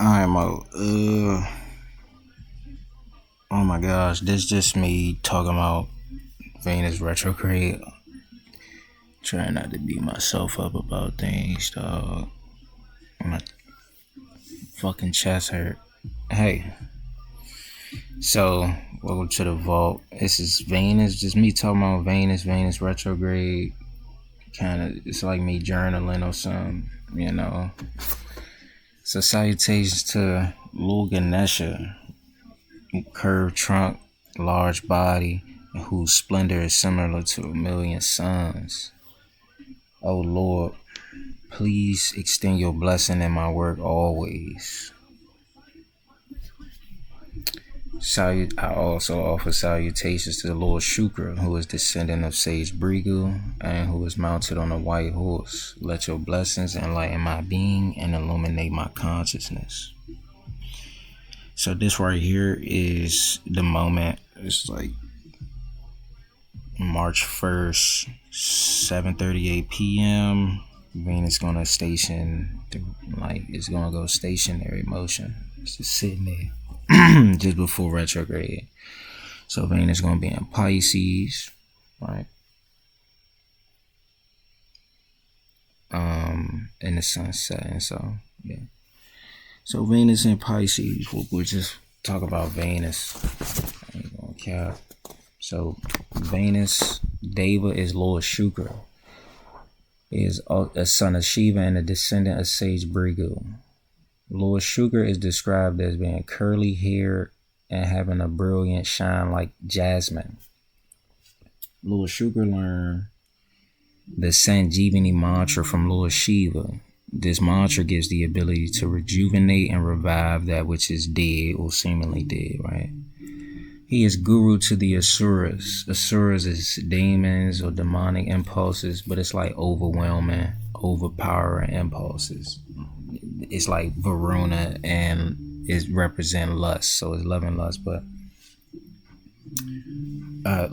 Alright, Mo. Oh my gosh, this just me talking about Venus retrograde. Trying not to beat myself up about things, dog. My fucking chest hurt. Hey. So, welcome to the vault. This is Venus, just me talking about Venus retrograde. It's like me journaling or something, you know. So salutations to Lil Ganesha, curved trunk, large body, and whose splendor is similar to a million suns. Oh Lord, please extend your blessing in my work always. I also offer salutations to the Lord Shukra, who is descendant of Sage Virgo and who is mounted on a white horse. Let your blessings enlighten my being and illuminate my consciousness. So this right here is the moment. It's like March 1st, 7:38 p.m. Venus gonna station, it's gonna go stationary motion. It's just sitting there. Just before retrograde. So Venus gonna be in Pisces, right? And the sun setting, so yeah. So Venus in Pisces, we'll just talk about Venus. I ain't gonna cap. So Venus, Deva is Lord Shukra. He is a son of Shiva and a descendant of Sage Virgo. Lord Shukra is described as being curly haired and having a brilliant shine like jasmine. Lord Shukra learned the Sanjeevani mantra from Lord Shiva. This mantra gives the ability to rejuvenate and revive that which is dead or seemingly dead, right? He is guru to the Asuras. Asuras is demons or demonic impulses, but it's like overwhelming, overpowering impulses. It's like Varuna, and it represents lust, so it's love and lust, but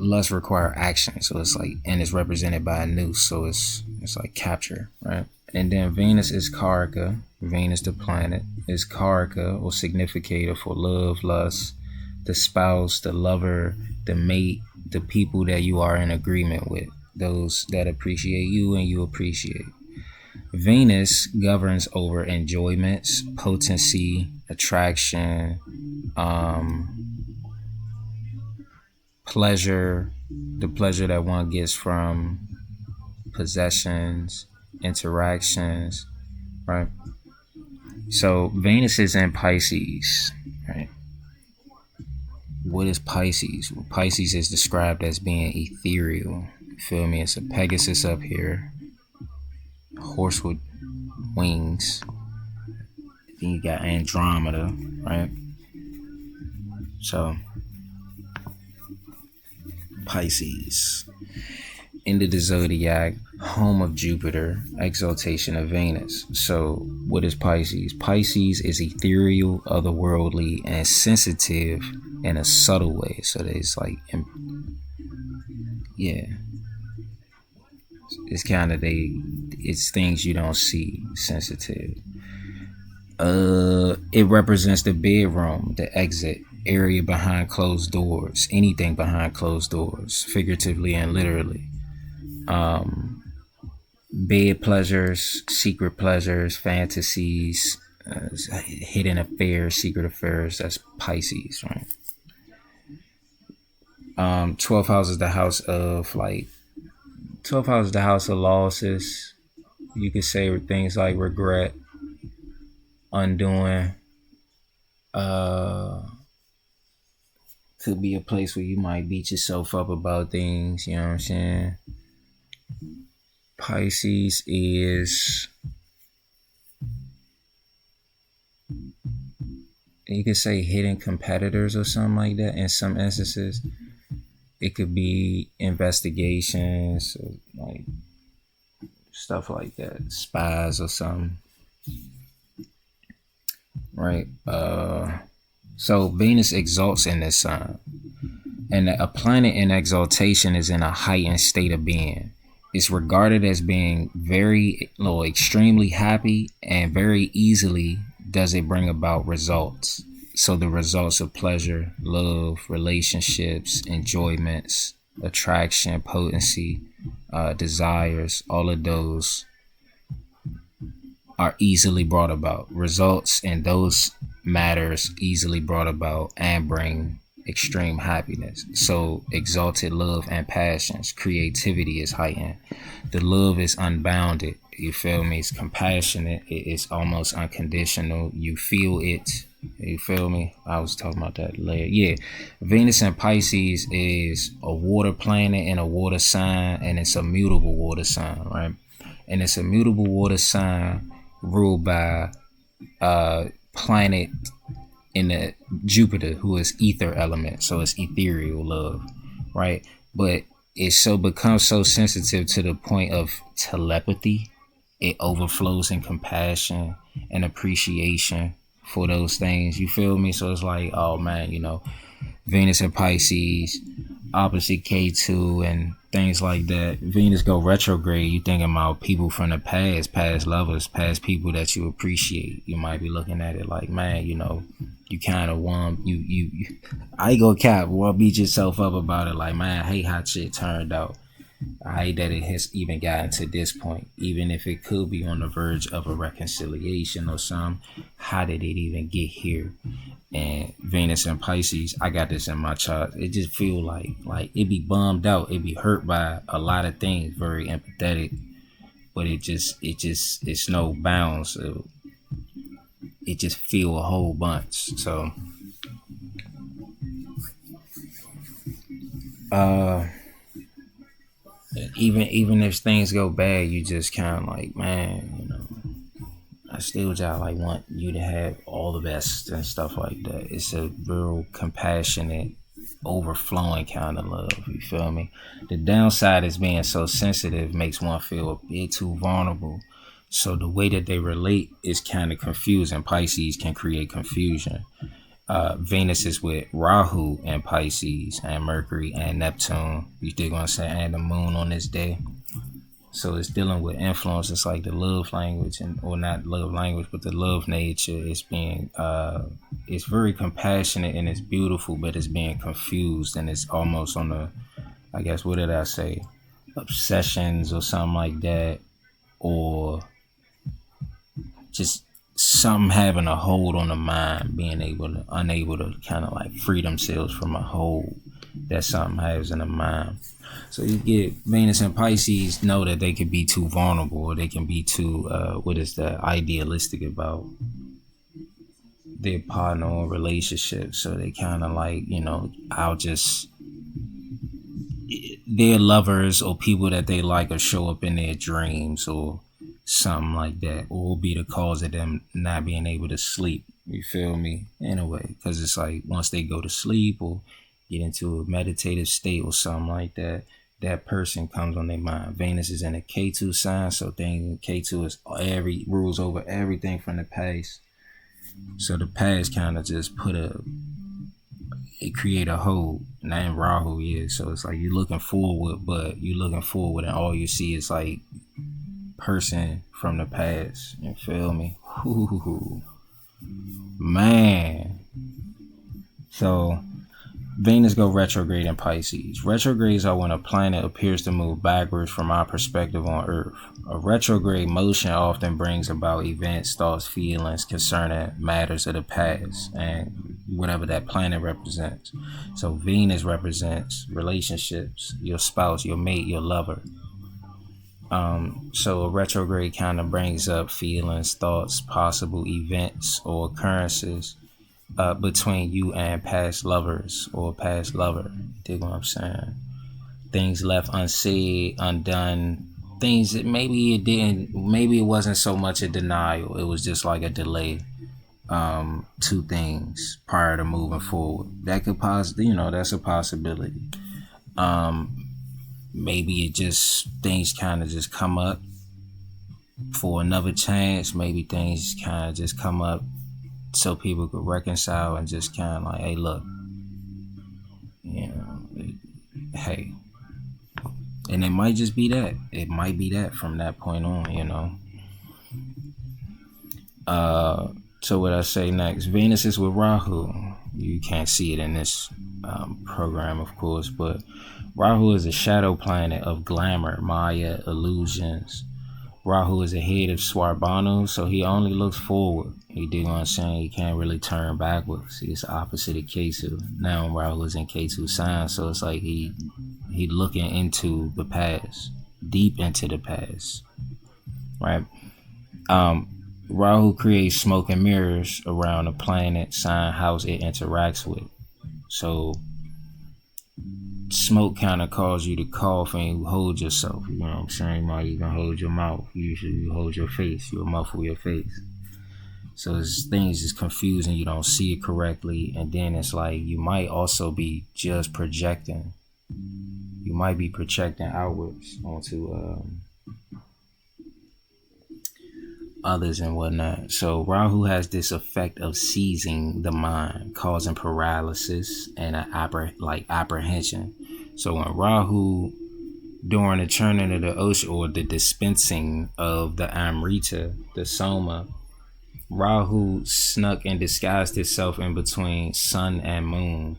lust require action, so it's like, and it's represented by a noose, so it's like capture, right? And then Venus is Karaka. Venus, the planet, is Karaka or significator for love, lust, the spouse, the lover, the mate, the people that you are in agreement with, those that appreciate you and you appreciate. Venus governs over enjoyments, potency, attraction, pleasure, the pleasure that one gets from possessions, interactions, right? So Venus is in Pisces, right? What is Pisces? Well, Pisces is described as being ethereal. You feel me? It's a Pegasus up here. Horse with wings. Then you got Andromeda, right? So Pisces, end of the zodiac, home of Jupiter, exaltation of Venus. So what is Pisces? Pisces is ethereal, otherworldly, and sensitive in a subtle way. So there's like, yeah, it's kind of it's things you don't see, sensitive. It represents the bedroom, the exit area behind closed doors, anything behind closed doors, figuratively and literally. Bed pleasures, secret pleasures, fantasies, hidden affairs, secret affairs. That's Pisces, right? 12th house is the house of 12th house is the house of losses. You could say things like regret, undoing. Could be a place where you might beat yourself up about things, you know what I'm saying? Pisces is, you could say hidden competitors or something like that in some instances. It could be investigations, or like stuff like that, spies or something, right? So Venus exalts in this sign, and a planet in exaltation is in a heightened state of being. It's regarded as being extremely happy and very easily does it bring about results? So the results of pleasure, love, relationships, enjoyments, attraction, potency, desires, all of those are easily brought about. Results in those matters easily brought about and bring extreme happiness. So exalted love and passions, creativity is heightened. The love is unbounded. You feel me? It's compassionate. It's almost unconditional. You feel it. You feel me? I was talking about that later. Yeah. Venus in Pisces is a water planet and a water sign, and it's a mutable water sign, right? And it's a mutable water sign ruled by planet in the Jupiter, who is ether element, so it's ethereal love, right? But it becomes so sensitive to the point of telepathy. It overflows in compassion and appreciation for those things. You feel me? So it's like, oh man, Venus in Pisces, opposite Ketu and things like that. Venus go retrograde, you thinking about people from the past lovers, past people that you appreciate. You might be looking at it like, man, you kind of want, I ain't gonna cap, beat yourself up about it like, man, I hate how shit turned out. I hate that it has even gotten to this point, even if it could be on the verge of a reconciliation or something. How did it even get here? And Venus and Pisces, I got this in my chart. It just feel like it be bummed out. It be hurt by a lot of things, very empathetic, but it's no bounds. So it just feel a whole bunch. So, even if things go bad, you just kind of like, man, I still just like want you to have all the best and stuff like that. It's a real compassionate, overflowing kind of love. You feel me? The downside is being so sensitive makes one feel a bit too vulnerable. So the way that they relate is kind of confusing. Pisces can create confusion. Venus is with Rahu and Pisces and Mercury and Neptune. You dig what I'm saying? And the moon on this day. So it's dealing with influence. It's like the love language, or not love language, but the love nature is being, it's very compassionate and it's beautiful, but it's being confused and it's almost on the, I guess, what did I say? Obsessions or something like that, or just something having a hold on the mind, being unable to kind of like free themselves from a hold that something has in the mind. So you get Venus and Pisces know that they can be too vulnerable, or they can be too idealistic about their partner or relationship. So they kind of like, their lovers or people that they like will show up in their dreams or something like that, or will be the cause of them not being able to sleep. You feel me? In a way, because it's like once they go to sleep or get into a meditative state or something like that, that person comes on their mind. Venus is in a Ketu sign, so Ketu is rules over everything from the past. So the past kind of just create a hole. And Rahu is, so it's like you're looking forward, and all you see is like person from the past. You feel me? Ooh, man. So Venus go retrograde in Pisces. Retrogrades are when a planet appears to move backwards from our perspective on Earth. A retrograde motion often brings about events, thoughts, feelings concerning matters of the past and whatever that planet represents. So Venus represents relationships, your spouse, your mate, your lover. So a retrograde kind of brings up feelings, thoughts, possible events or occurrences between you and past lovers or past lover. Dig what I'm saying? Things left unsaid, undone. Things that maybe it wasn't so much a denial. It was just like a delay to things prior to moving forward. That could that's a possibility. Maybe things kind of just come up for another chance. Maybe things kind of just come up so people could reconcile and just kind of like, hey, look, hey. And it might just be that. It might be that from that point on, So what I say next, Venus is with Rahu. You can't see it in this program, of course, but Rahu is a shadow planet of glamour, Maya, illusions. Rahu is the head of Swarbanu, so he only looks forward. You dig what I'm saying? He can't really turn backwards. He's the opposite of Ketu. Now Rahu is in Ketu sign, so it's like he looking into the past, deep into the past, right? Rahu creates smoke and mirrors around the planet, sign, house it interacts with. So smoke kind of causes you to cough and you hold yourself. You know what I'm saying? You might even hold your mouth. Usually you hold your face. You'll muffle your face. So things is confusing. You don't see it correctly. And then it's like you might also be just projecting. You might be projecting outwards onto others and whatnot. So Rahu has this effect of seizing the mind, causing paralysis and apprehension. So when Rahu, during the churning of the ocean or the dispensing of the Amrita, the Soma, Rahu snuck and disguised itself in between sun and moon.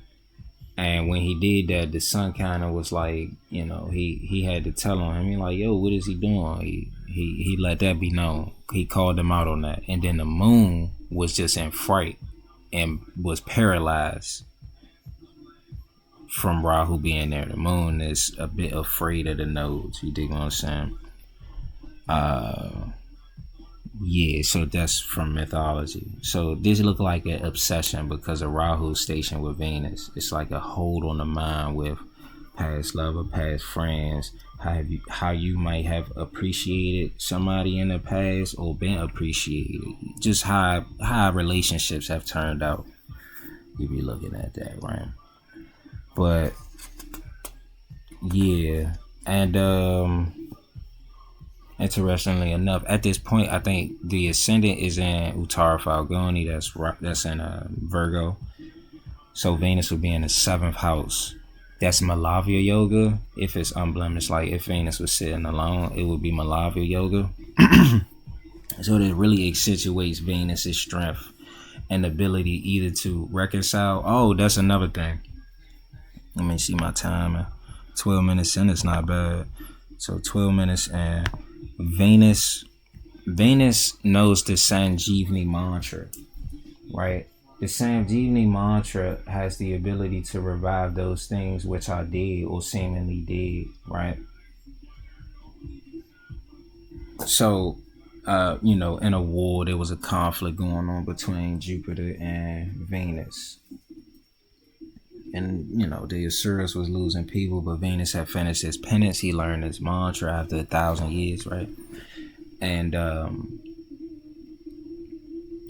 And when he did that, the sun kind of was like, you know, he had to tell on him. He like, yo, what is he doing? He let that be known. He called him out on that. And then the moon was just in fright and was paralyzed from Rahu being there. The moon is a bit afraid of the nodes. You dig what I'm saying? Yeah, so that's from mythology. So this look like an obsession because of Rahu's station with Venus. It's like a hold on the mind with past lover, past friends, how you might have appreciated somebody in the past or been appreciated. Just how relationships have turned out. You be looking at that, right? But yeah, and interestingly enough, at this point, I think the ascendant is in Uttara Falguni. That's in Virgo. So Venus would be in the 7th house. That's Malavya Yoga. If it's unblemished, like if Venus was sitting alone, it would be Malavya Yoga. So it really accentuates Venus's strength and ability either to reconcile. Oh, that's another thing. Let me see my time. 12 minutes in, it's not bad. So 12 minutes and Venus knows the Sanjeevani mantra, right? The Sanjeevani mantra has the ability to revive those things which are dead or seemingly dead, right? So, you know, in a war, there was a conflict going on between Jupiter and Venus. And, you know, the Asuras was losing people, but Venus had finished his penance. He learned his mantra after 1,000 years, right? And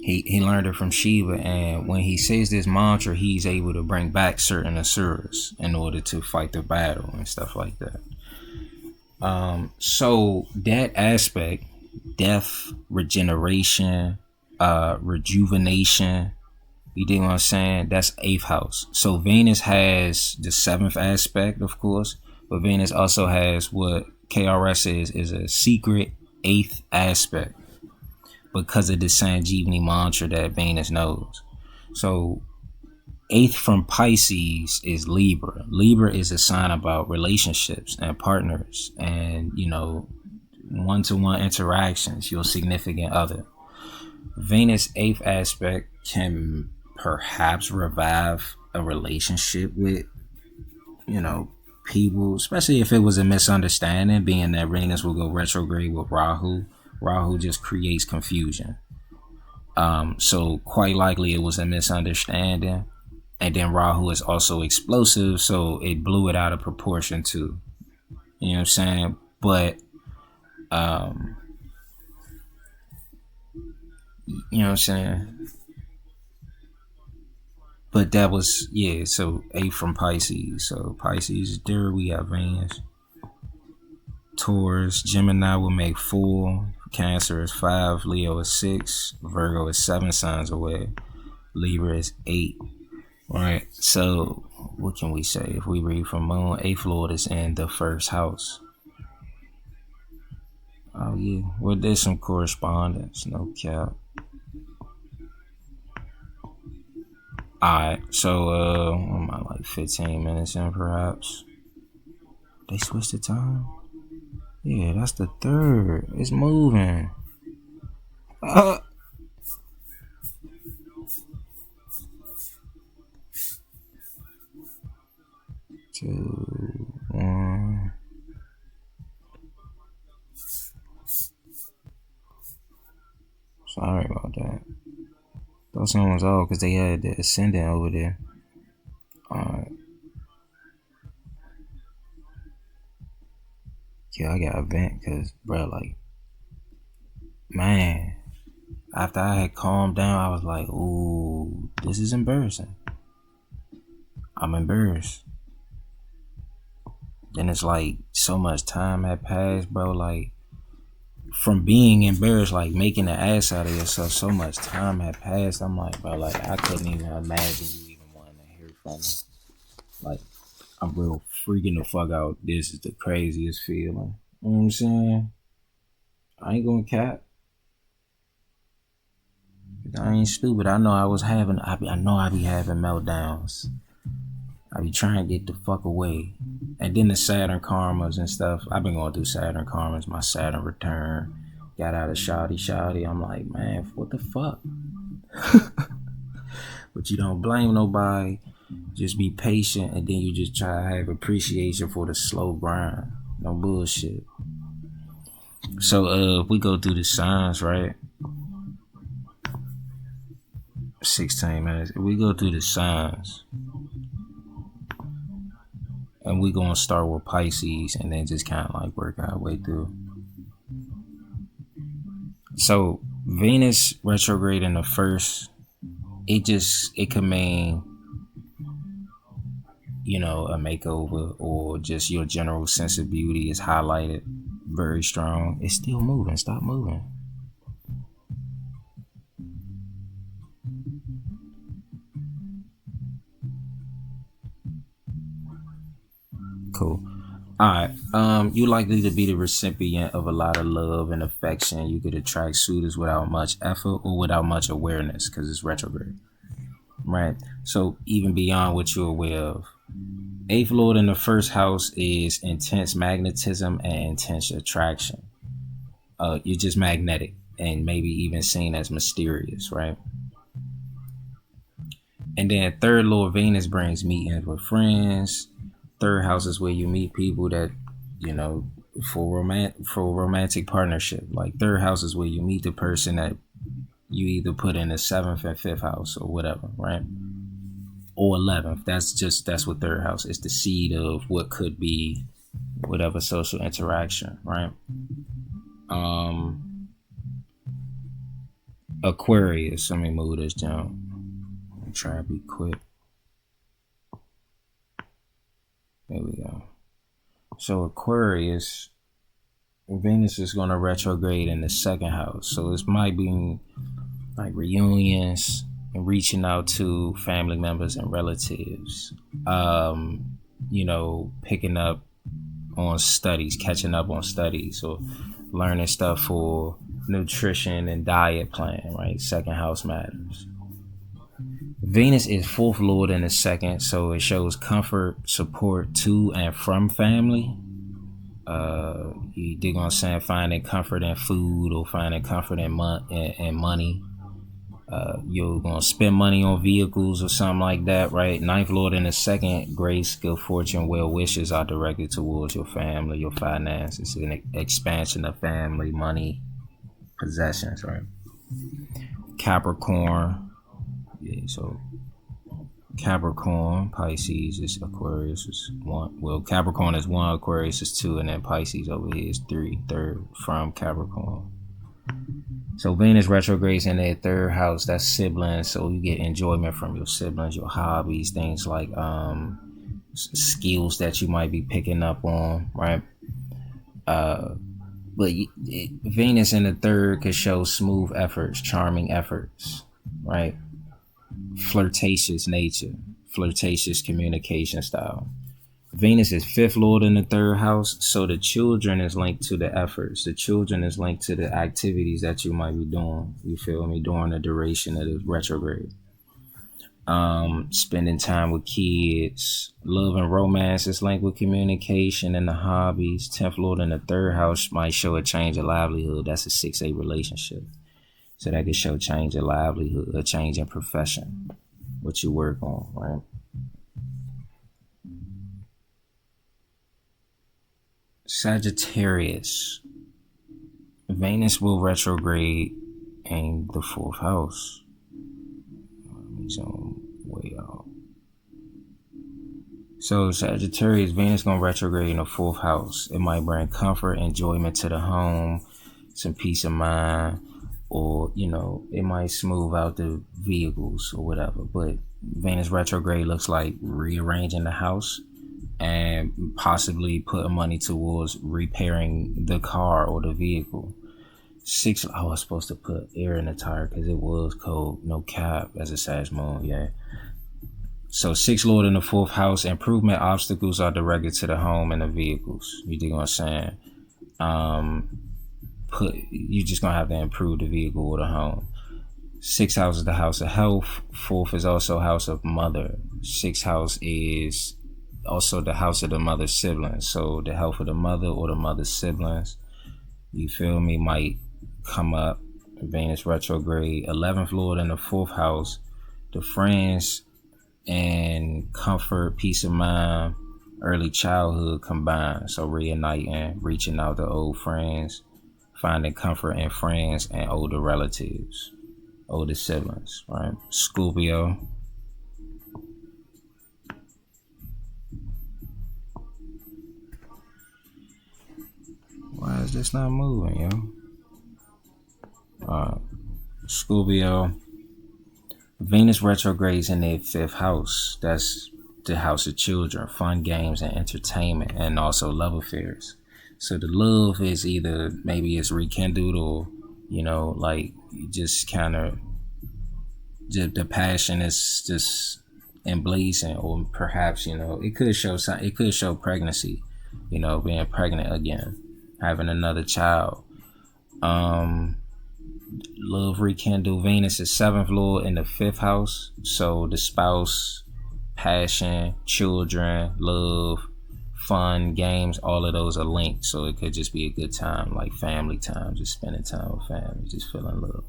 he learned it from Shiva. And when he says this mantra, he's able to bring back certain Asuras in order to fight the battle and stuff like that. So that aspect, death, regeneration, rejuvenation, you dig what I'm saying? That's 8th house. So Venus has the 7th aspect, of course, but Venus also has what KRS is a secret 8th aspect because of the Sanjeevani mantra that Venus knows. So 8th from Pisces is Libra. Libra is a sign about relationships and partners and, you know, one-to-one interactions, your significant other. Venus 8th aspect can perhaps revive a relationship with, you know, people, especially if it was a misunderstanding, being that Venus will go retrograde with Rahu. Rahu just creates confusion. So quite likely it was a misunderstanding. And then Rahu is also explosive, so it blew it out of proportion too. You know what I'm saying? But you know what I'm saying? But that was, yeah, so 8 from Pisces. So Pisces, there we have Venus. Taurus, Gemini will make 4. Cancer is 5. Leo is 6. Virgo is 7 signs away. Libra is 8. Right, so what can we say? If we read from Moon, 8th Lord is in the 1st house. Oh yeah, well there's some correspondence, no cap. Alright, so I'm at like 15 minutes in perhaps. They switched the time? Yeah, that's the third. It's moving. 2, 1. Sorry about that. Thought someone was off because they had the ascendant over there. Alright. Yeah, I got a vent because, bro, like, man, after I had calmed down, I was like, ooh, this is embarrassing. I'm embarrassed. Then it's like so much time had passed, bro. Like, from being embarrassed, like making an ass out of yourself, so much time had passed. I'm like, bro, like, I couldn't even imagine you even wanting to hear from me. Like, I'm real freaking the fuck out. This is the craziest feeling. You know what I'm saying? I ain't gonna cap. I ain't stupid. I know I know I be having meltdowns. I be trying to get the fuck away. And then the Saturn Karmas and stuff. I've been going through Saturn Karmas, my Saturn return. Got out of shoddy. I'm like, man, what the fuck? But you don't blame nobody. Just be patient, and then you just try to have appreciation for the slow grind. No bullshit. So if we go through the signs, right? 16 minutes. If we go through the signs, and we're going to start with Pisces and then just kind of like work our way through. So Venus retrograde in the first, it could mean, you know, a makeover, or just your general sense of beauty is highlighted very strong. It's still moving. Stop moving. Cool. Alright. You likely to be the recipient of a lot of love and affection. You could attract suitors without much effort or without much awareness because it's retrograde. Right? So even beyond what you're aware of. 8th Lord in the first house is intense magnetism and intense attraction. You're just magnetic and maybe even seen as mysterious, right? And then 3rd Lord Venus brings meetings with friends. 3rd house is where you meet people that, you know, for romantic partnership. Like 3rd house is where you meet the person that you either put in the 7th and 5th house or whatever, right? Or 11th. That's what 3rd house is, the seed of what could be whatever social interaction, right? Aquarius. Let me move this down. I'll try to be quick. There we go. So Aquarius, Venus is going to retrograde in the 2nd house. So this might be like reunions and reaching out to family members and relatives. You know, picking up on studies, catching up on studies, or learning stuff for nutrition and diet plan, right? 2nd house matters. Venus is 4th Lord in the 2nd, so it shows comfort, support to and from family. You dig what I'm saying? Finding comfort in food or finding comfort in money. You're gonna spend money on vehicles or something like that, right? 9th Lord in the 2nd, grace, good fortune, well wishes are directed towards your family, your finances, an expansion of family, money, possessions, right? Capricorn. Yeah, so Capricorn, Pisces is Aquarius is 1. Well, Capricorn is 1, Aquarius is 2, and then Pisces over here is 3, 3rd from Capricorn. So Venus retrogrades in their 3rd house. That's siblings. So you get enjoyment from your siblings, your hobbies, things like skills that you might be picking up on, right? But Venus in the 3rd could show smooth efforts, charming efforts, right? Flirtatious nature, flirtatious communication style. Venus is 5th Lord in the 3rd house, so the children is linked to the efforts. The children is linked to the activities that you might be doing, you feel me, during the duration of the retrograde. Spending time with kids. Love and romance is linked with communication and the hobbies. 10th Lord in the 3rd house might show a change of livelihood. That's a 6-8 relationship. So that could show change of livelihood, a change in profession, what you work on, right? Sagittarius. Venus will retrograde in the 4th house. Let me zoom way out. So Sagittarius, Venus gonna retrograde in the 4th house. It might bring comfort, enjoyment to the home, some peace of mind, or it might smooth out the vehicles or whatever. But Venus retrograde looks like rearranging the house and possibly putting money towards repairing the car or the vehicle. I was supposed to put air in the tire because it was cold. No cap as a Sag moon, yeah. So 6th Lord in the 4th house, improvement obstacles are directed to the home and the vehicles. You dig what I'm saying? You just gonna have to improve the vehicle or the home. 6th house is the house of health. 4th is also house of mother. 6th house is also the house of the mother's siblings. So the health of the mother or the mother's siblings, you feel me, might come up. Venus retrograde. 11th Lord in the 4th house, the friends and comfort, peace of mind, early childhood combined. So reuniting, reaching out to old friends, finding comfort in friends and older relatives, older siblings, right? Scorpio. Why is this not moving, yo? Scorpio. Venus retrogrades in their 5th house. That's the house of children, fun, games, and entertainment, and also love affairs. So the love is either maybe it's rekindled or, like just kind of the passion is just emblazing, or perhaps, it could show pregnancy, being pregnant again, having another child. Love rekindle. Venus is 7th Lord in the 5th house. So the spouse, passion, children, love, fun, games, all of those are linked. So it could just be a good time, like family time, just spending time with family, just feeling love.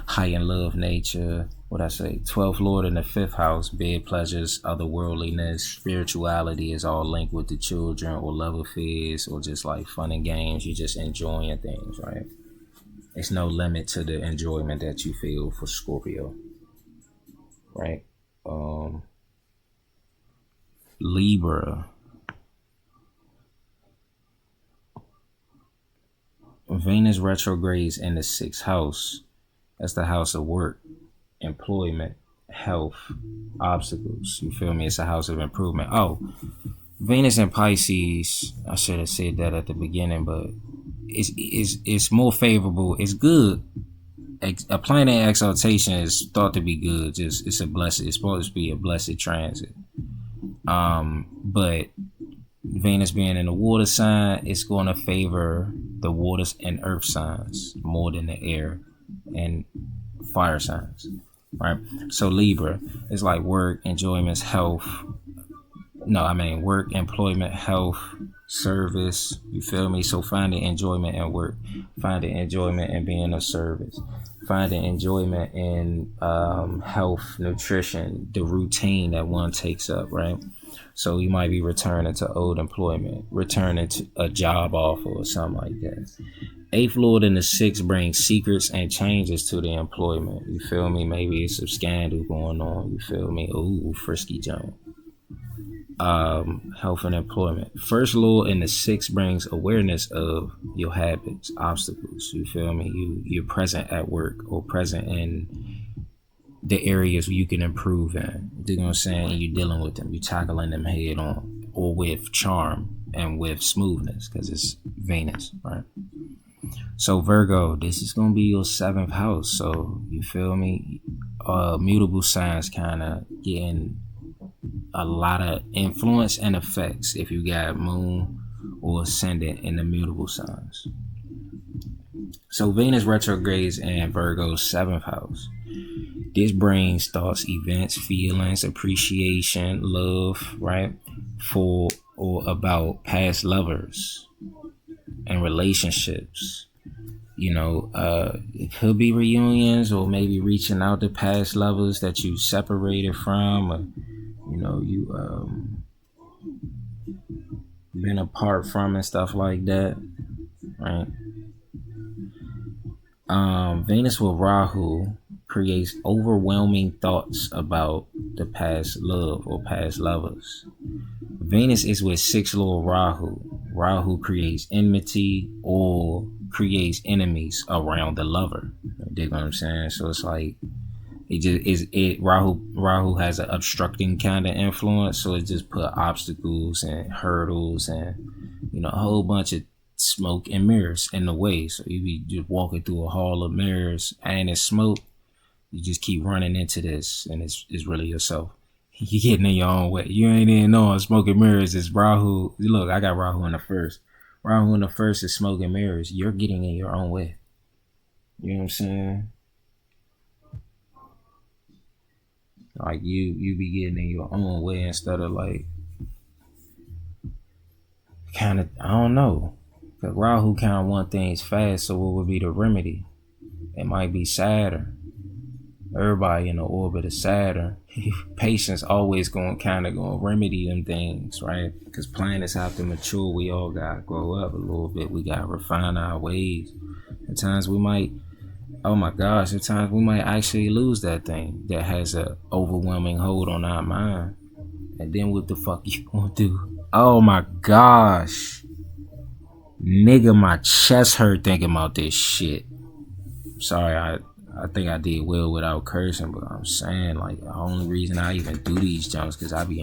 High in love nature. 12th Lord in the 5th house, bed pleasures, otherworldliness, spirituality is all linked with the children or love affairs or just like fun and games. You just enjoying things, right? It's no limit to the enjoyment that you feel for Scorpio, right? Libra. Venus retrogrades in the 6th house. That's the house of work, employment, health, obstacles. You feel me? It's a house of improvement. Oh, Venus in Pisces. I should have said that at the beginning, but it's more favorable. It's good. A planet exaltation is thought to be good. It's a blessed. It's supposed to be a blessed transit. But Venus being in the water sign, it's going to favor the waters and earth signs more than the air and fire signs, right? So Libra is like work, enjoyments, health. Work, employment, health, service. You feel me? So finding enjoyment in work, finding enjoyment in being of service, finding enjoyment in health, nutrition, the routine that one takes up, right? So you might be returning to old employment, returning to a job offer or something like that. 8th Lord in the 6th brings secrets and changes to the employment. You feel me? Maybe it's some scandal going on. You feel me? Ooh, frisky jump. Health and employment. 1st Lord in the 6th brings awareness of your habits, obstacles. You feel me? You're present at work or present in the areas you can improve in. You know what I'm saying? You're dealing with them. You're tackling them head on or with charm and with smoothness because it's Venus, right? So Virgo, this is going to be your 7th house. So you feel me? Mutable signs kind of getting a lot of influence and effects if you got moon or ascendant in the mutable signs. So Venus retrogrades in Virgo's 7th house. This brings thoughts, events, feelings, appreciation, love, right? For or about past lovers and relationships. It could be reunions or maybe reaching out to past lovers that you separated from, or, you been apart from and stuff like that, right? Venus with Rahu creates overwhelming thoughts about the past love or past lovers. Venus is with 6th Lord Rahu. Rahu creates enmity or creates enemies around the lover. You dig what I'm saying? So it's like Rahu has an obstructing kind of influence, so it just put obstacles and hurdles and a whole bunch of smoke and mirrors in the way. So you be just walking through a hall of mirrors and it's smoke. You just keep running into this, and it's really yourself. You're getting in your own way. You ain't even knowing smoking mirrors is Rahu. Look, I got Rahu in the first. Rahu in the first is smoking mirrors. You're getting in your own way. You know what I'm saying? Like you be getting in your own way instead of like kind of, I don't know. Because Rahu kind of want things fast, so what would be the remedy? It might be Saturn. Everybody in the orbit of Saturn. Patience always gonna remedy them things, right? Because planets have to mature. We all gotta grow up a little bit. We gotta refine our ways. At times we might, oh my gosh, at times we might actually lose that thing that has a overwhelming hold on our mind. And then what the fuck you gonna do? Oh my gosh. Nigga, my chest hurt thinking about this shit. Sorry, I think I did well without cursing, but I'm saying, like, the only reason I even do these jumps because I be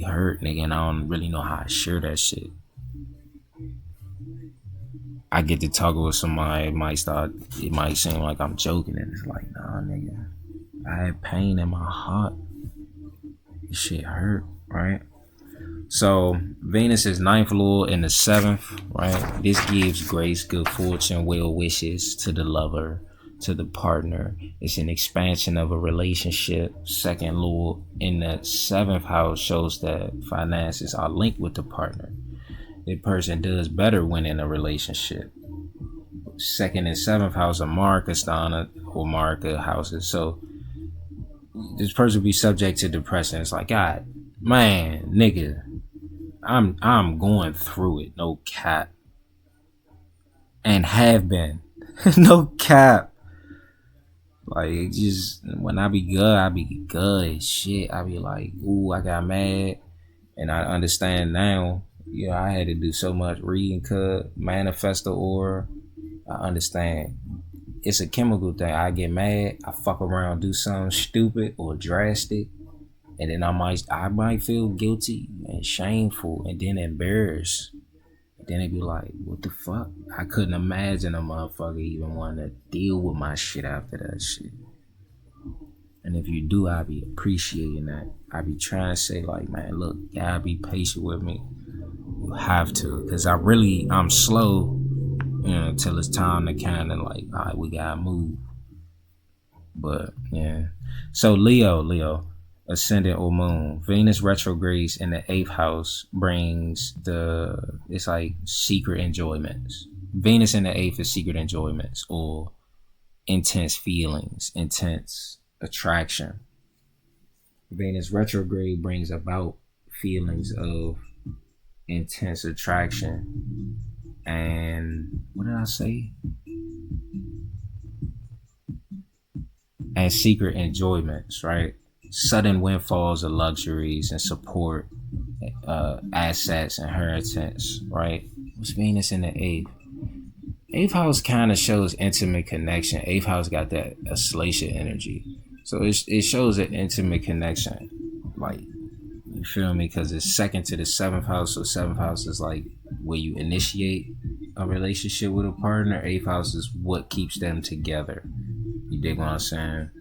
hurt, nigga, and I don't really know how to share that shit. I get to talk with somebody, it might seem like I'm joking, and it's like, nah, nigga, I had pain in my heart. This shit hurt, right? So Venus is 9th Lord in the 7th, right? This gives grace, good fortune, well wishes to the lover, to the partner. It's an expansion of a relationship. 2nd Lord in the 7th house shows that finances are linked with the partner. The person does better when in a relationship. 2nd and 7th house are Markasthana or Marka houses. So this person will be subject to depression. It's like, God, man, nigga, I'm going through it, no cap. And have been. No cap. Like, it just, when I be good. Shit, I be like, ooh, I got mad. And I understand now, I had to do so much reading, Manifestor Aura. I understand. It's a chemical thing. I get mad, I fuck around, do something stupid or drastic. And then I might feel guilty and shameful and then embarrassed. And then it'd be like, what the fuck? I couldn't imagine a motherfucker even wanting to deal with my shit after that shit. And if you do, I be appreciating that. I be trying to say, like, man, look, y'all be patient with me. You have to, because I'm slow, until it's time to kind of like, all right, we gotta move. But yeah. So Leo, ascendant or moon. Venus retrogrades in the 8th house brings it's like secret enjoyments. Venus in the 8th is secret enjoyments or intense feelings, intense attraction. Venus retrograde brings about feelings of intense attraction and what did I say? And secret enjoyments, right? Sudden windfalls of luxuries and support, assets, inheritance, right? What's Venus in the 8th? 8th house kind of shows intimate connection. 8th house got that Aslation energy. So it shows an intimate connection. Like, you feel me? Because it's 2nd to the 7th house. So 7th house is like where you initiate a relationship with a partner. 8th house is what keeps them together. You dig what I'm saying?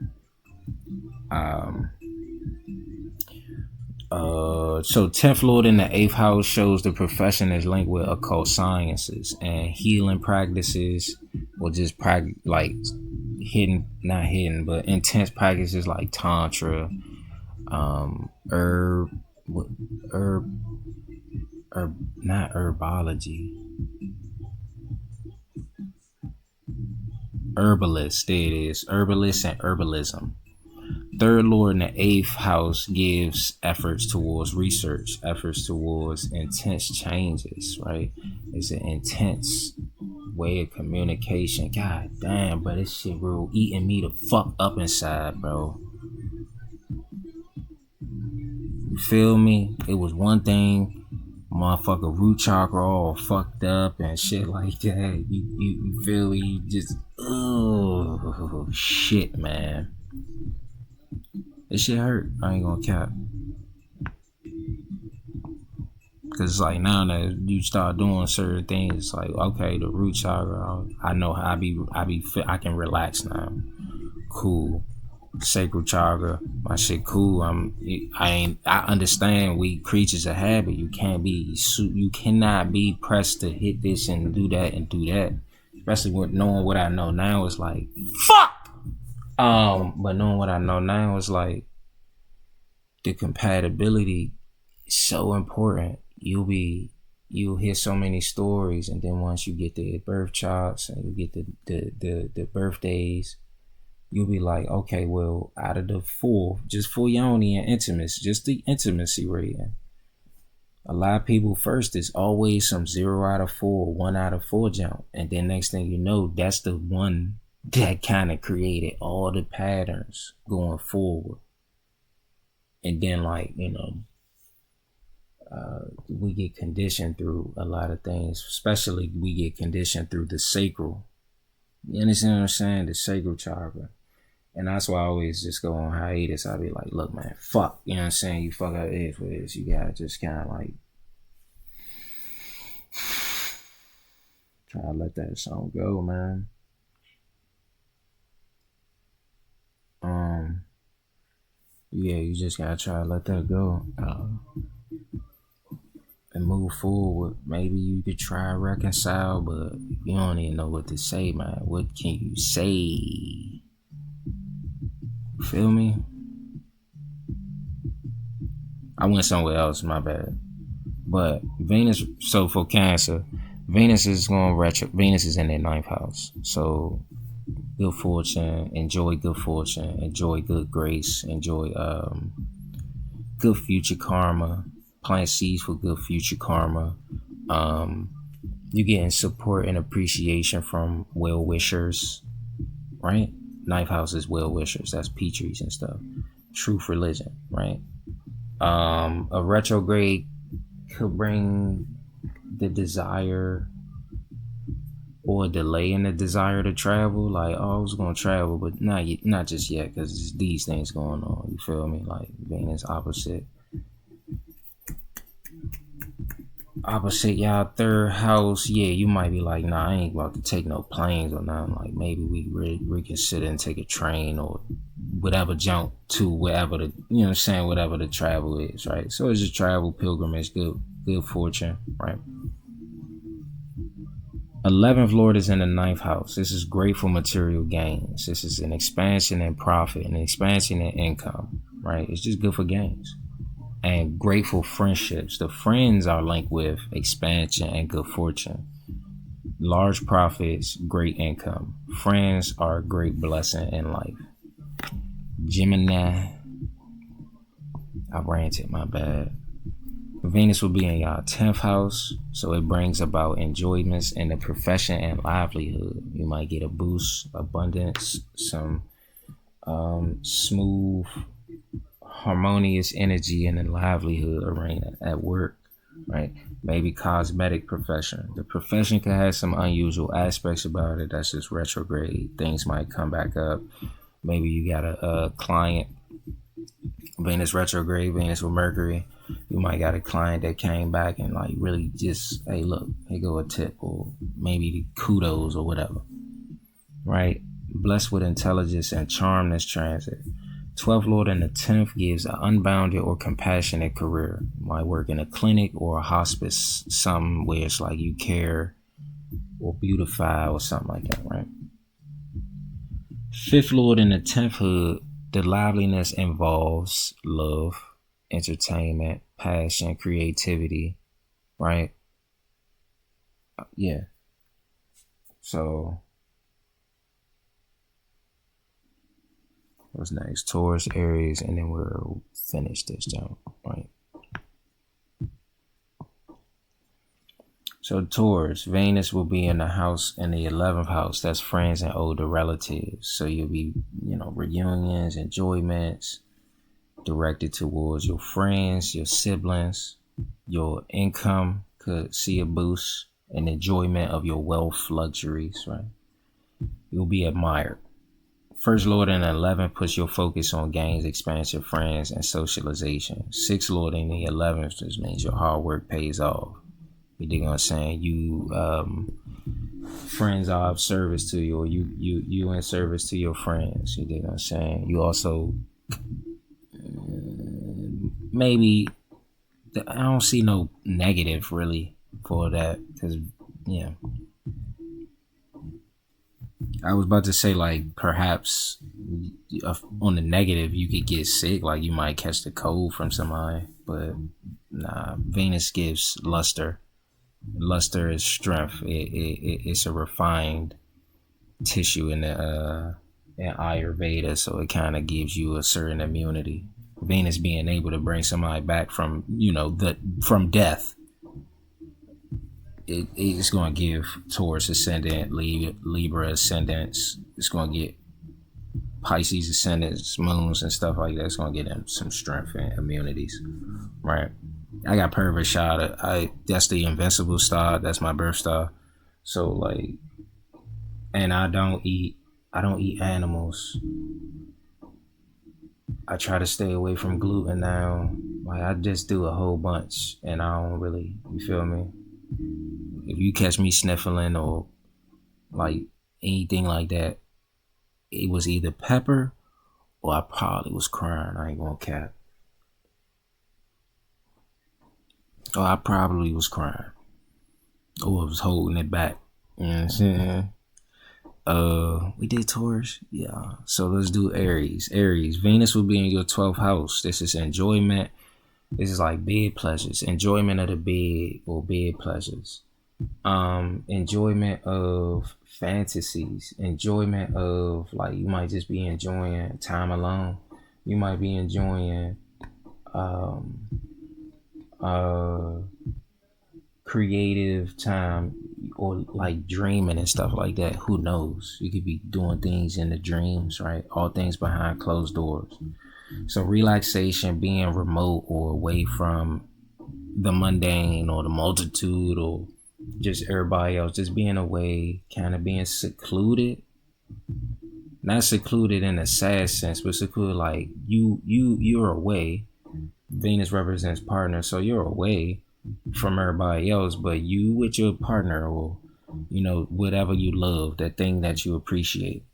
So 10th Lord in the 8th house shows the profession is linked with occult sciences and healing practices, or just like not hidden, but intense practices like tantra, herb, not herbology, herbalist. There it is, herbalist and herbalism. Third Lord in the 8th house gives efforts towards research, efforts towards intense changes, right? It's an intense way of communication. God damn, bro, this shit real eating me the fuck up inside, bro. You feel me? It was one thing, motherfucker root chakra all fucked up and shit like that. You feel me? You just, oh shit, man. This shit hurt. I ain't gonna cap. Cause it's like now that you start doing certain things, it's like, okay, the root chakra, I know how I can relax now. Cool. Sacral chakra, my shit cool. I understand we creatures of habit. You cannot be pressed to hit this and do that and do that. Especially with knowing what I know now, it's like fuck. But knowing what I know now is like the compatibility is so important. You'll hear so many stories, and then once you get the birth charts and you get the birthdays, you'll be like, okay, well, out of the 4, just for Yoni and intimacy, just the intimacy rating. A lot of people first is always some 0 out of 4, 1 out of 4 jump, and then next thing you know, that's the one that kind of created all the patterns going forward. And then, like, you know, we get conditioned through a lot of things, especially we get conditioned through the sacral. You understand what I'm saying? The sacral chakra. And that's why I always just go on hiatus. I'll be like, look, man, fuck. You know what I'm saying? You fuck up it for this. You gotta just kind of like try to let that song go, man. Yeah, you just gotta try to let that go and move forward. Maybe you could try to reconcile, but you don't even know what to say, man. What can you say? Feel me? I went somewhere else, my bad. But Venus, so for Cancer, Venus is going retro. Venus is in their 9th house. So good fortune, enjoy good fortune, enjoy good grace, enjoy good future karma, plant seeds for good future karma. You're getting support and appreciation from well-wishers, right? 9th house is well-wishers, that's Petries and stuff. Truth religion, right? A retrograde could bring the desire or a delay in the desire to travel. Like, oh, I was gonna travel, but not just yet, because these things going on. You feel me? Like Venus opposite y'all 3rd house. Yeah, you might be like, nah, I ain't about to take no planes or nothing. Like maybe we reconsider and take a train or whatever, jump to wherever the, you know what I'm saying, whatever the travel is, right? So it's just travel, pilgrimage, good fortune, right? 11th Lord is in the 9th house. This is great for material gains. This is an expansion in profit, an expansion in income, right? It's just good for gains. And grateful friendships. The friends are linked with expansion and good fortune. Large profits, great income. Friends are a great blessing in life. Gemini. I ranted, my bad. Venus will be in y'all 10th house, so it brings about enjoyments in the profession and livelihood. You might get a boost, abundance, some smooth, harmonious energy in the livelihood arena at work, right? Maybe cosmetic profession. The profession could have some unusual aspects about it. That's just retrograde. Things might come back up. Maybe you got a client, Venus retrograde, Venus with Mercury. You might got a client that came back and like really just, hey, look, here go a tip, or maybe kudos or whatever, right? Blessed with intelligence and charm this transit. 12th Lord in the 10th gives an unbounded or compassionate career. You might work in a clinic or a hospice, something where it's like you care or beautify or something like that, right? Fifth Lord in the 10th hood, the liveliness involves love, entertainment, passion, creativity, right? Yeah. So what's next? Taurus, Aries, and then we'll finish this down, right? So Taurus, Venus will be in the house, in the 11th house. That's friends and older relatives. So you'll be, reunions, enjoyments directed towards your friends, your siblings. Your income could see a boost and enjoyment of your wealth, luxuries, right? You'll be admired. First Lord in the 11th puts your focus on gains, expansion, friends, and socialization. Sixth Lord in the 11th just means your hard work pays off. You dig what I'm saying? You friends are of service to you, or you in service to your friends. You dig what I'm saying? You also maybe I don't see no negative really for that, because I was about to say, like, perhaps on the negative you could get sick, like you might catch the cold from somebody, but nah. Venus gives luster. Luster is strength. It's a refined tissue in the in Ayurveda, so it kind of gives you a certain immunity. Venus being able to bring somebody back from from death. It's going to give Taurus ascendant, Libra ascendants. It's going to get Pisces ascendants, moons, and stuff like that. It's going to get them some strength and immunities, right? I got Pervert shot. That's the invincible star. That's my birth star. So like, and I don't eat animals. I try to stay away from gluten now. Like, I just do a whole bunch, and I don't really, you feel me? If you catch me sniffling or like anything like that, it was either pepper or I probably was crying. I ain't gonna cap. Or I probably was crying. Or I was holding it back. You know what I'm saying? We did Taurus. Yeah. So let's do Aries. Aries. Venus will be in your 12th house. This is enjoyment. This is like bed pleasures. Enjoyment of the bed or bed pleasures. Enjoyment of fantasies. Enjoyment of, like, you might just be enjoying time alone. You might be enjoying creative time, or like dreaming and stuff like that. Who knows? You could be doing things in the dreams, right? All things behind closed doors. So relaxation, being remote or away from the mundane or the multitude or just everybody else, just being away, kind of being secluded. Not secluded in a sad sense, but secluded like you're away. Venus represents partner, so you're away from everybody else, but you with your partner, or whatever you love, that thing that you appreciate.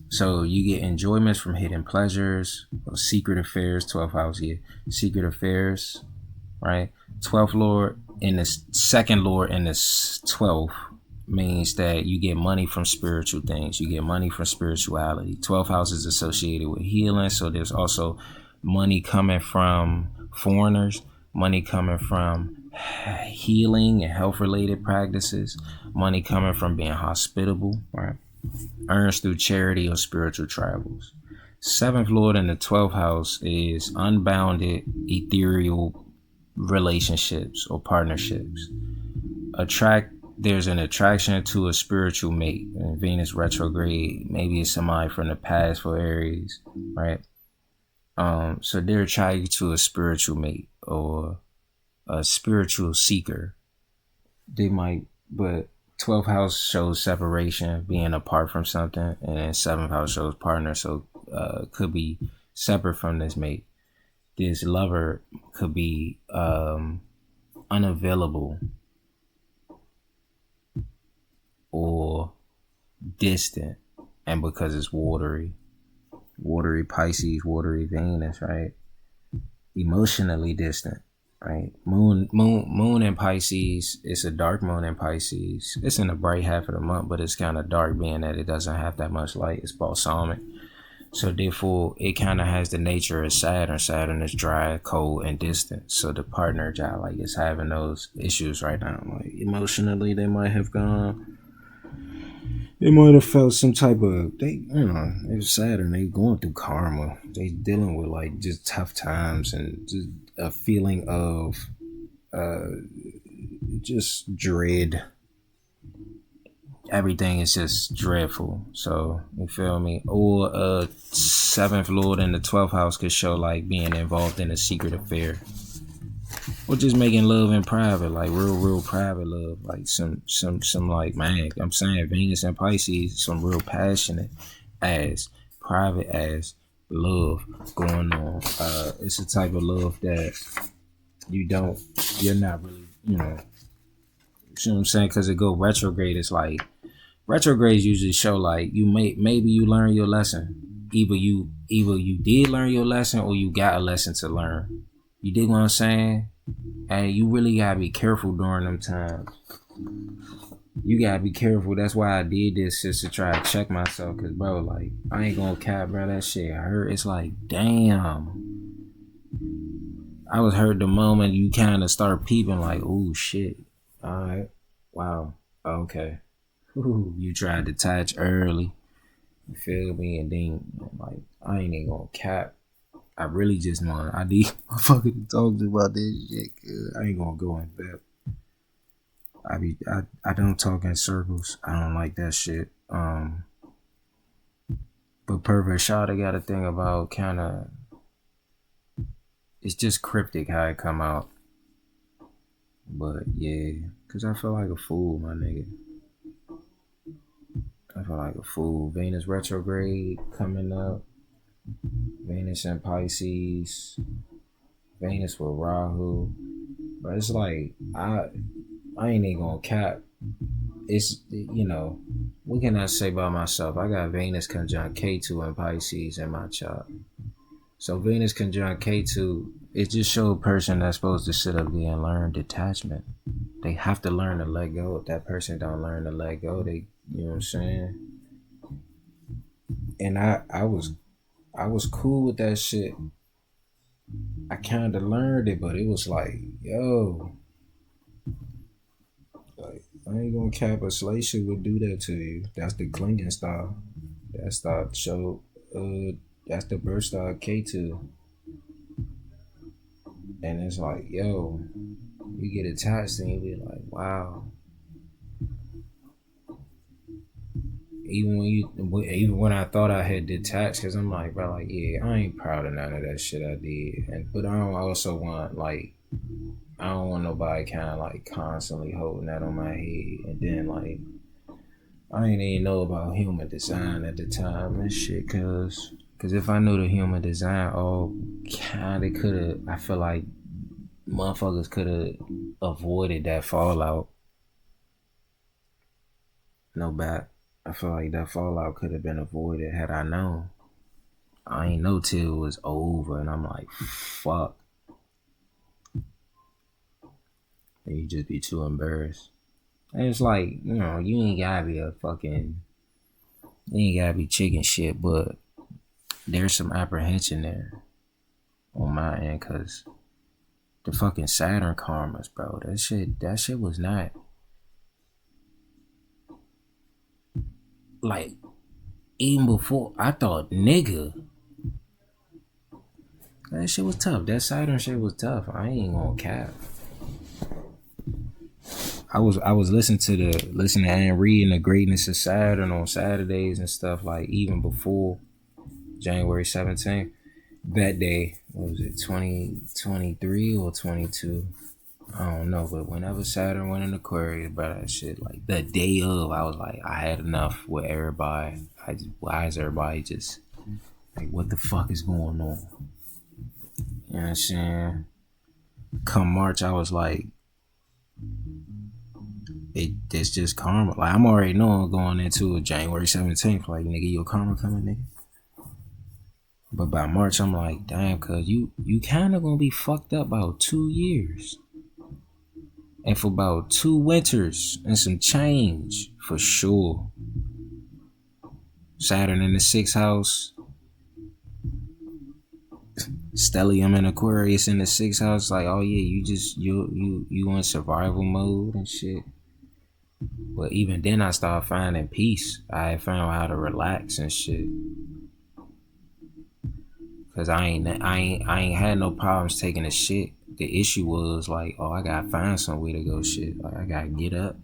So you get enjoyments from hidden pleasures or secret affairs. 12th house here, secret affairs, right? 12th lord and the second lord in the 12th means that you get money from spiritual things. You get money from spirituality. 12th house is associated with healing, so there's also money coming from foreigners, money coming from healing and health related practices, money coming from being hospitable, right? Earns through charity or spiritual travels. 7th lord in the 12th house is unbounded ethereal relationships or partnerships. There's an attraction to a spiritual mate. In Venus retrograde, maybe it's somebody from the past for Aries, right? So they're attracted to a spiritual mate or a spiritual seeker. They might, but 12th house shows separation, being apart from something, and then 7th house shows partner, so could be separate from this mate. This lover could be unavailable or distant, and because it's watery Pisces, watery Venus, right? Emotionally distant, right? Moon in Pisces. It's a dark moon in Pisces. It's in the bright half of the month, but it's kind of dark, being that it doesn't have that much light. It's balsamic. So therefore, it kind of has the nature of Saturn. Saturn is dry, cold, and distant. So the partner job, like, is having those issues right now. Like, emotionally, they might have felt some type of, it was Saturn. They going through karma. They dealing with like just tough times and just a feeling of just dread. Everything is just dreadful. So you feel me? Or 7th Lord in the 12th house could show like being involved in a secret affair, or just making love in private, like real private love, like some like, man, I'm saying Venus and Pisces, some real passionate ass, private ass love going on. It's a type of love that you're not really, you know what I'm saying? Because it go retrograde. It's like, retrogrades usually show like maybe you learn your lesson. Either you did learn your lesson, or you got a lesson to learn. You dig what I'm saying? And you really gotta be careful during them times. You gotta be careful. That's why I did this, just to try to check myself. Cause bro, like, I ain't gonna cap, bro. That shit hurt. It's like, damn. I was hurt the moment you kind of start peeping, like, oh shit. All right. Wow. Okay. Ooh, you tried to touch early. You feel me? And then, like, I ain't even gonna cap. I really just want, I need motherfucker to talk to about this shit. I ain't gonna go in depth. I don't talk in circles. I don't like that shit. But Pervert Shada got a thing about kind of, it's just cryptic how it come out. But yeah, cause I feel like a fool, my nigga. I feel like a fool. Venus retrograde coming up. Venus in Pisces. Venus with Rahu. But it's like, I ain't even gonna cap. It's, what can I say about myself? I got Venus conjunct Ketu in Pisces in my chart. So Venus conjunct Ketu, it just shows a person that's supposed to sit up there and learn detachment. They have to learn to let go. If that person don't learn to let go, they, you know what I'm saying? And I was cool with that shit. I kind of learned it, but it was like, yo, like, I ain't gonna cap, a slave shit would do that to you. That's the clinging style. That's the show. That's the birth style K2. And it's like, yo, you get attached and you be like, wow. Even when I thought I had detached, cause I'm like, bro, like, yeah, I ain't proud of none of that shit I did. But I don't also want, like, I don't want nobody kind of like constantly holding that on my head. And then, like, I ain't even know about human design at the time and shit, cause if I knew the human design, kinda could've, I feel like motherfuckers could've avoided that fallout. No back. I feel like that fallout could have been avoided had I known. I ain't know till it was over, and I'm like, fuck. And you just be too embarrassed. And it's like, you ain't gotta be you ain't gotta be chicken shit, but there's some apprehension there on my end, cause the fucking Saturn Karmas, bro. That shit was not. Like, even before, I thought, nigga, that shit was tough. That Saturn shit was tough. I ain't gonna cap. I was listening and reading the greatness of Saturn on Saturdays and stuff, like, even before January 17th. That day, what was it, 2023 or 22? I don't know, but whenever Saturn went in Aquarius, bro, that shit, like, the day of, I was like, I had enough with everybody. Why is everybody just, like, what the fuck is going on? You know what I'm saying? Come March, I was like, it's just karma. Like, I'm already knowing going into January 17th, like, nigga, your karma coming, nigga. But by March, I'm like, damn, cuz you kind of gonna be fucked up about 2 years. And for about 2 winters and some change, for sure. Saturn in the 6th house. Stellium and Aquarius in the 6th house. Like, oh yeah, you in survival mode and shit. But even then I started finding peace. I found how to relax and shit. Cause I ain't had no problems taking a shit. The issue was like, oh, I gotta find somewhere to go shit. Like I gotta get up,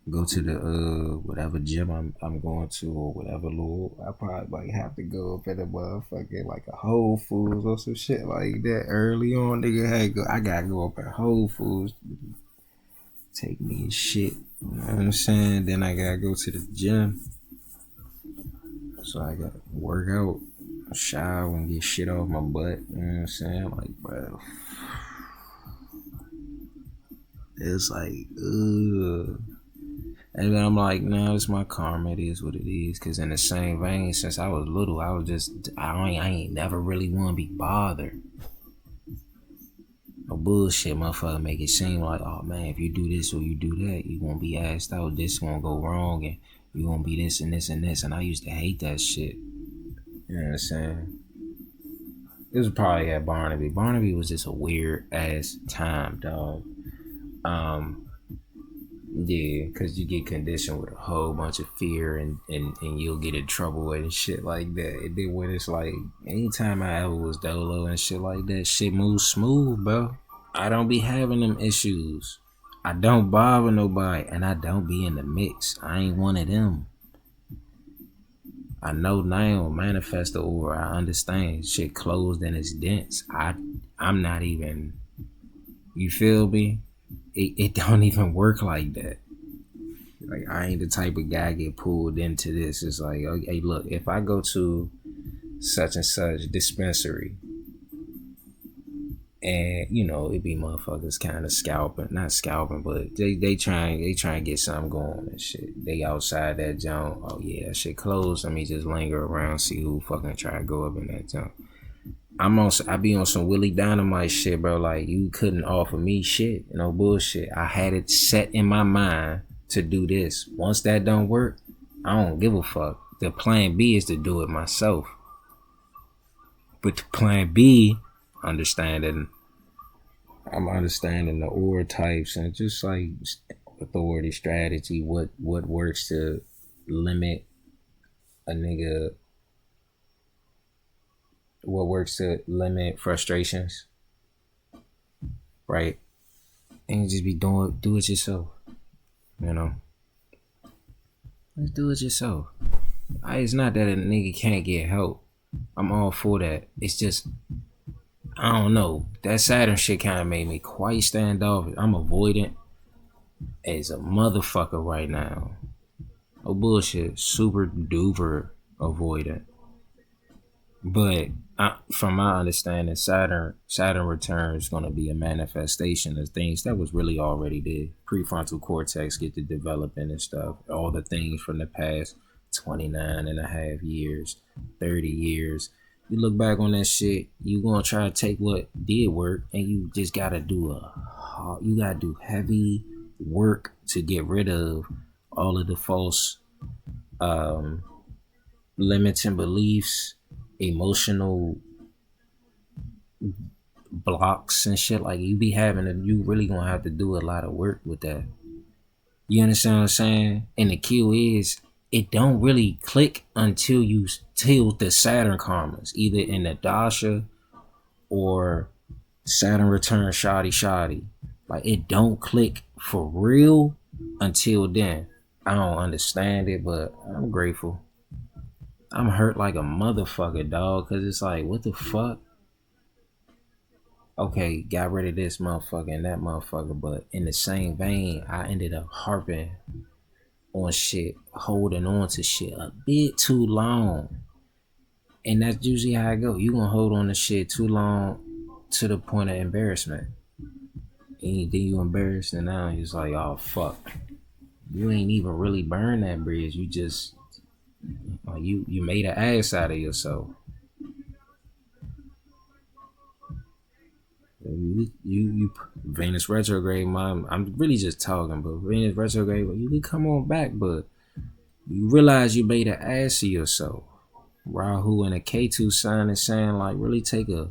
go to the whatever gym I'm going to or whatever Lord. I probably like have to go up at a motherfucking like a Whole Foods or some shit like that early on, nigga. I gotta go up at Whole Foods, take me a shit. You know what I'm saying? Then I gotta go to the gym. So I gotta work out, shower, and get shit off my butt. You know what I'm saying? Like, bro, it's like, ugh. And then I'm like, no, it's my karma. It is what it is. Cause in the same vein, since I was little, I ain't never really want to be bothered. No bullshit, motherfucker. Make it seem like, oh man, if you do this or you do that, you gonna be asked out. This gonna go wrong, and you gonna be this and this and this. And I used to hate that shit. You know what I'm saying? It was probably at Barnaby. Barnaby was just a weird ass time, dog. Yeah, because you get conditioned with a whole bunch of fear and you'll get in trouble and shit like that. And then when it's like, anytime I ever was dolo and shit like that, shit moves smooth, bro. I don't be having them issues. I don't bother nobody, and I don't be in the mix. I ain't one of them. I know now, Manifestor Aura, I understand. Shit closed and it's dense. I'm not even, you feel me? It don't even work like that. Like, I ain't the type of guy get pulled into this. It's like, hey, look, if I go to such and such dispensary and, you know, it be motherfuckers kind of scalping, not scalping, but they try and get something going and shit. They outside that junk. Oh yeah, that shit closed. Let me just linger around, see who fucking try to go up in that junk. I be on some Willie Dynamite shit, bro. Like, you couldn't offer me shit. No bullshit. I had it set in my mind to do this. Once that don't work, I don't give a fuck. The plan B is to do it myself. But the plan B, I'm understanding the aura types and just like authority strategy, what works to limit a nigga, what works to limit frustrations, right? And you just be do it yourself, you know? Let's do it yourself. It's not that a nigga can't get help. I'm all for that. It's just, I don't know. That Saturn shit kind of made me quite standoffish. I'm avoidant as a motherfucker right now. Oh bullshit, super duper avoidant. But from my understanding, Saturn return is going to be a manifestation of things that was really already there. Prefrontal cortex get to developing and stuff. All the things from the past 29 and a half years, 30 years. You look back on that shit, you going to try to take what did work, and you just got to do heavy work to get rid of all of the false limiting beliefs, emotional blocks and shit. Like, you really gonna have to do a lot of work with that. You understand what I'm saying? And the key is, it don't really click until the Saturn Karmas, either in the Dasha or Saturn return shoddy. Like, it don't click for real until then. I don't understand it, but I'm grateful. I'm hurt like a motherfucker, dog, because it's like, what the fuck? Okay, got rid of this motherfucker and that motherfucker, but in the same vein, I ended up harping on shit, holding on to shit a bit too long. And that's usually how I go. You gonna hold on to shit too long to the point of embarrassment. And then you embarrassed, and now it's like, oh fuck. You ain't even really burned that bridge. You just, you made an ass out of yourself. You Venus retrograde, mom. I'm really just talking, but Venus retrograde, you can come on back, but you realize you made an ass of yourself. Rahu and a Ketu sign is saying like really take a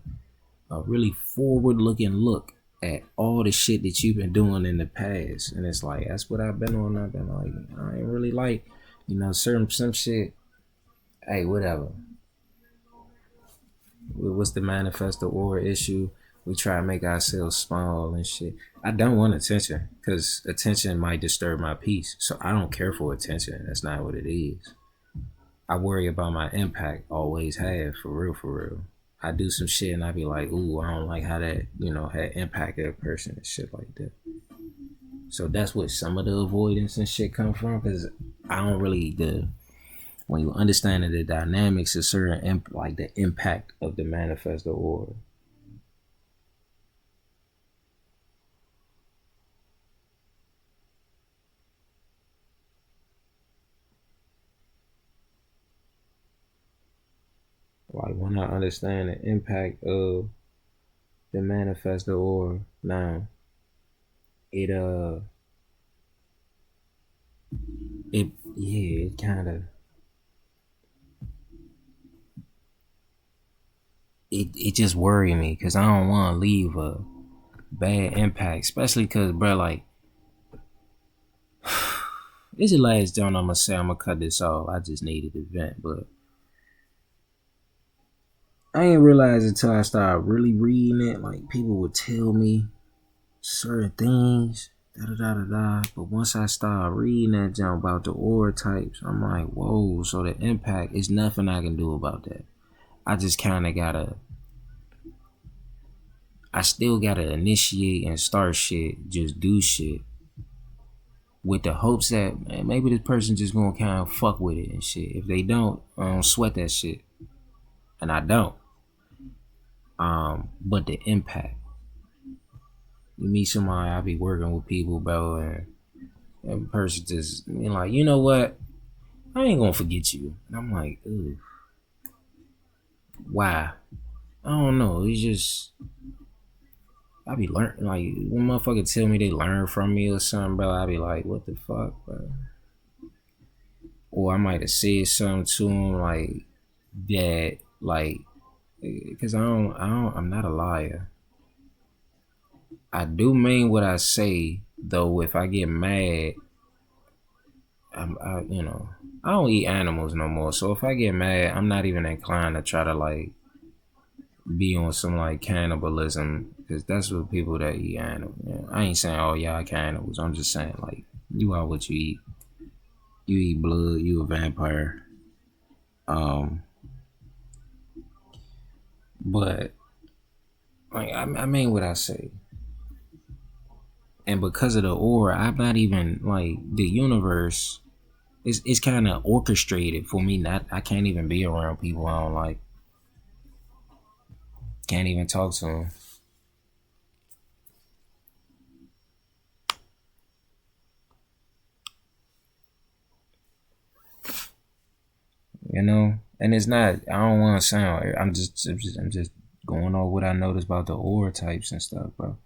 really forward looking look at all the shit that you've been doing in the past. And it's like, that's what I've been on. I've been like, I ain't really like, some shit. Hey, whatever. What's the Manifestor Aura issue? We try to make ourselves small and shit. I don't want attention because attention might disturb my peace. So I don't care for attention. That's not what it is. I worry about my impact. Always have, for real, for real. I do some shit and I be like, ooh, I don't like how that, had impacted a person and shit like that. So that's what some of the avoidance and shit come from, because I don't really, when you understand the dynamics of certain, like the impact of the Manifestor Aura. Like when I understand the impact of the Manifestor Aura, now it kind of it just worry me because I don't want to leave a bad impact, especially because, bro, like this is the last joint I'm gonna say. I'm gonna cut this off. I just needed to vent, but I ain't realize until I started really reading it. Like people would tell me certain things, But once I started reading that junk about the aura types, I'm like, whoa. So the impact is nothing I can do about that. I just kind of I still gotta initiate and start shit, just do shit, with the hopes that, man, maybe this person just gonna kind of fuck with it and shit. If they don't, I don't sweat that shit, and I don't. But the impact. You meet somebody, I be working with people, bro, and that person just be like, you know what? I ain't gonna forget you. And I'm like, ooh, why? I don't know. It's just, I be learning. Like when motherfuckers tell me they learn from me or something, bro, I be like, what the fuck, bro? Or I might have said something to them like that, like, because I'm not a liar. I do mean what I say, though. If I get mad, I don't eat animals no more. So if I get mad, I'm not even inclined to try to like be on some like cannibalism, because that's what people that eat animals. I ain't saying all y'all cannibals. I'm just saying like you are what you eat. You eat blood. You a vampire. But like I mean what I say. And because of the aura, I'm not even like the universe. It's kind of orchestrated for me. I can't even be around people I don't like. Can't even talk to them. And it's not. I don't want to sound. I'm just going over what I noticed about the aura types and stuff, bro.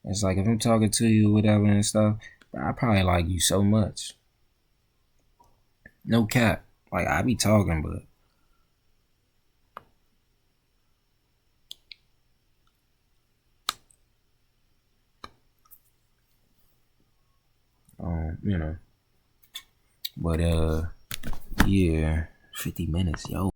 It's like if I'm talking to you, whatever and stuff, I probably like you so much. No cap. Like I be talking, but But yeah, 50 minutes, yo.